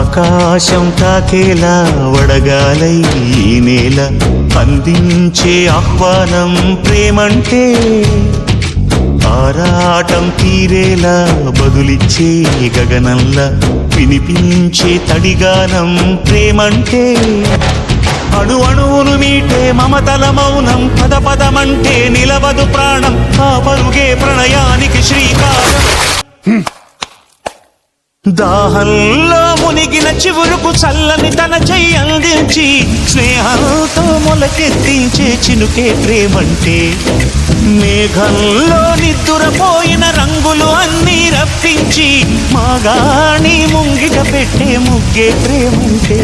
ఆకాశం తాకేలా వడగాలై ఈ నేల అందించే ఆహ్వానం ప్రేమంటే ఆరాటం తీరేలా బదులిచ్చే గగనంలా వినిపించే తడిగానం ప్రేమంటే అణు అణువును మీటే మమతల మౌనం పద పదమంటే నిలవదు ప్రాణం ఆ పరుగే ప్రణయానికి శ్రీకారం దాహంలో మునిగిన చివురుకు చల్లని తన చెయ్యి అందించి స్నేహంతో మొలకెత్తించే చినుకే ప్రేమంటే మేఘంలో నిద్దురపోయిన రంగులు అన్నీ రప్పించి మాగాణి ముంగిట పెట్టే ముగ్గే ప్రేమంటే